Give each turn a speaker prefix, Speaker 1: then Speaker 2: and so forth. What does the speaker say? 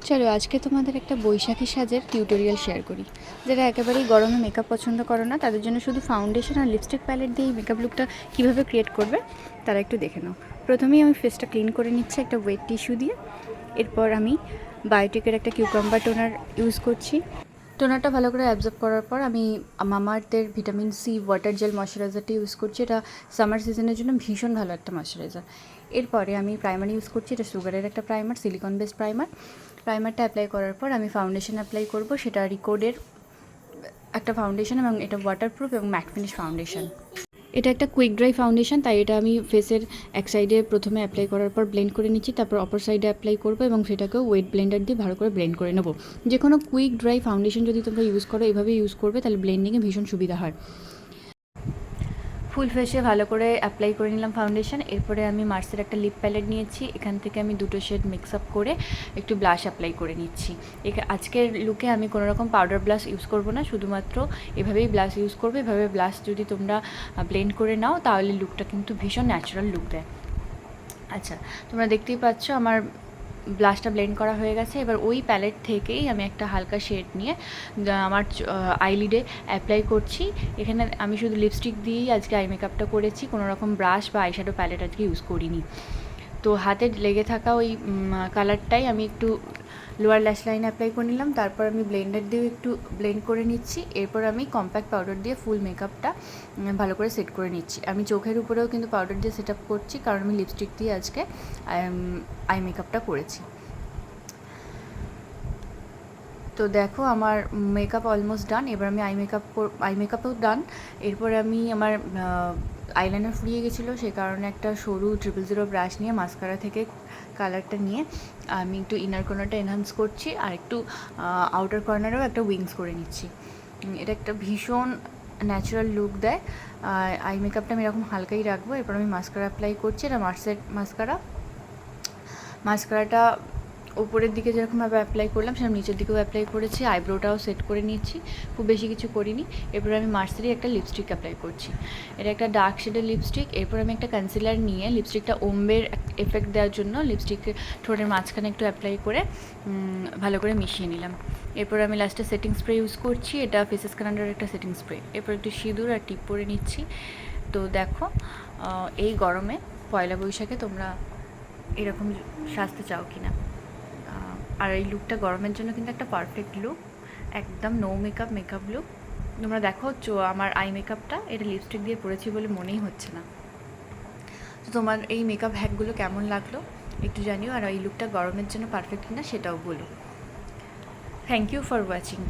Speaker 1: চলো আজকে তোমাদের একটা বৈশাখী সাজের টিউটোরিয়াল শেয়ার করি। যারা একেবারেই গরমে মেকআপ পছন্দ করো না, তাদের জন্য শুধু ফাউন্ডেশন আর লিপস্টিক প্যালেট দিয়ে এই মেকআপ লুকটা কীভাবে ক্রিয়েট করবে তারা একটু দেখে নাও। প্রথমেই আমি ফেসটা ক্লিন করে নিচ্ছি একটা ওয়েট টিস্যু দিয়ে। এরপর আমি বায়োটিকের একটা কিউকাম্বার টোনার ইউজ করছি। টোনারটা ভালো করে অ্যাবজর্ব করার পর আমি মামাআর্থের ভিটামিন সি ওয়াটার জেল ময়শ্চারাইজারটি ইউজ করছি। এটা সামার সিজনের জন্য ভীষণ ভালো একটা ময়শ্চারাইজার। এরপরে আমি প্রাইমার ইউজ করছি, এটা সুগারের একটা প্রাইমার, সিলিকন বেসড প্রাইমার। প্রাইমারটা অ্যাপ্লাই করার পর আমি ফাউন্ডেশন অ্যাপ্লাই করব। সেটা রিকোডের একটা ফাউন্ডেশন এবং এটা ওয়াটারপ্রুফ এবং ম্যাট ফিনিশ ফাউন্ডেশন। এটা একটা কুইক ড্রাই ফাউন্ডেশন, তাই এটা আমি ফেসের এক সাইডে প্রথমে অ্যাপ্লাই করার পর ব্লেন্ড করে নিচ্ছি, তারপর অপর সাইডে অ্যাপ্লাই করবো এবং সেটাকেও ওয়েট ব্লেন্ডার দিয়ে ভালো করে ব্লেন্ড করে নেবো। যে কোনো কুইক ড্রাই ফাউন্ডেশন যদি তোমরা ইউজ করো এভাবে ইউজ করবে, তাহলে ব্লেন্ডিংয়ে ভীষণ সুবিধা হয়। ফুল ফেসে ভালো করে অ্যাপ্লাই করে নিলাম ফাউন্ডেশন। এরপরে আমি মার্সের একটা লিপ প্যালেট নিয়েছি, এখান থেকে আমি দুটো শেড মিক্স আপ করে একটু ব্লাশ অ্যাপ্লাই করে নিচ্ছি। আজকের লুকে আমি কোনো রকম পাউডার ব্লাশ ইউজ করব না, শুধুমাত্র এভাবেই ব্লাশ ইউজ করবে। এভাবে ব্লাশ যদি তোমরা ব্লেন্ড করে নাও তাহলে লুকটা কিন্তু ভীষণ ন্যাচারাল লুক দেয়। আচ্ছা, তোমরা দেখতেই পাচ্ছ আমার ব্লাশটা ব্লেন্ড করা হয়ে গেছে। এবার ওই প্যালেট থেকেই আমি একটা হালকা শেড নিয়ে আমার আইলিডে অ্যাপ্লাই করছি। এখানে আমি শুধু লিপস্টিক দিয়েই আজকে আই মেকআপটা করেছি, কোনো রকম ব্রাশ বা আইশ্যাডো প্যালেট আজকে ইউজ করিনি। তো হাতে লেগে থাকা ওই কালারটাই আমি একটু লোয়ার ল্যাশ লাইনে অ্যাপ্লাই করে নিলাম। তারপর আমি ব্লেন্ডার দিয়েও একটু ব্লেন্ড করে নিচ্ছি। এরপর আমি কম্প্যাক্ট পাউডার দিয়ে ফুল মেকআপটা ভালো করে সেট করে নিচ্ছি। আমি চোখের উপরেও কিন্তু পাউডার দিয়ে সেট আপ করছি, কারণ আমি লিপস্টিক দিয়ে আজকে আই মেকআপটা করেছি। তো দেখো আমার মেকআপ অলমোস্ট ডান। এবার আমি আই মেকআপও ডান। এরপরে আমি আমার আইলাইনার ফুরিয়ে গেছিলো, সেই কারণে একটা সরু 000 ব্রাশ নিয়ে মাস্কারা থেকে কালারটা নিয়ে আমি একটু ইনার কর্নারটা এনহান্স করছি, আর একটু আউটার কর্নারেও একটা উইংস করে নিচ্ছি। এটা একটা ভীষণ ন্যাচারাল লুক দেয়। আই মেকআপটা আমি এরকম হালকাই রাখবো। এরপর আমি মাস্কারা অ্যাপ্লাই করছি, এটা মার্সের মাস্কারাটা উপরের দিকে যেরকমভাবে অ্যাপ্লাই করলাম সেরকম নিচের দিকেও অ্যাপ্লাই করেছি। আইব্রোটাও সেট করে নিয়েছি, খুব বেশি কিছু করিনি। এরপর আমি মার্সেরই একটা লিপস্টিক অ্যাপ্লাই করছি, এটা একটা ডার্ক শেডের লিপস্টিক। এরপর আমি একটা কনসিলার নিয়ে লিপস্টিকটা ওম্বের এফেক্ট দেওয়ার জন্য লিপস্টিকের ঠোঁটের মাঝখানে একটু অ্যাপ্লাই করে ভালো করে মিশিয়ে নিলাম। এরপর আমি লাস্টে সেটিং স্প্রে ইউজ করছি, এটা ফেসেস কানাডার একটা সেটিং স্প্রে। এরপর একটু সিঁদুর আর টিপ পরে নিচ্ছি। তো দেখো এই গরমে পয়লা বৈশাখে তোমরা এরকম সাজতে চাও কি না। আর এই লুকটা গরমের জন্য কিন্তু একটা পারফেক্ট লুক, একদম নো মেকআপ লুক। তোমরা দেখো আমার আই মেকআপটা এটা লিপস্টিক দিয়ে পরেছি বলে মনেই হচ্ছে না। তো তোমার এই মেকআপ হ্যাকগুলো কেমন লাগলো একটু জানিও, আর এই লুকটা গরমের জন্য পারফেক্ট কিনা সেটাও বলো। Thank you for watching.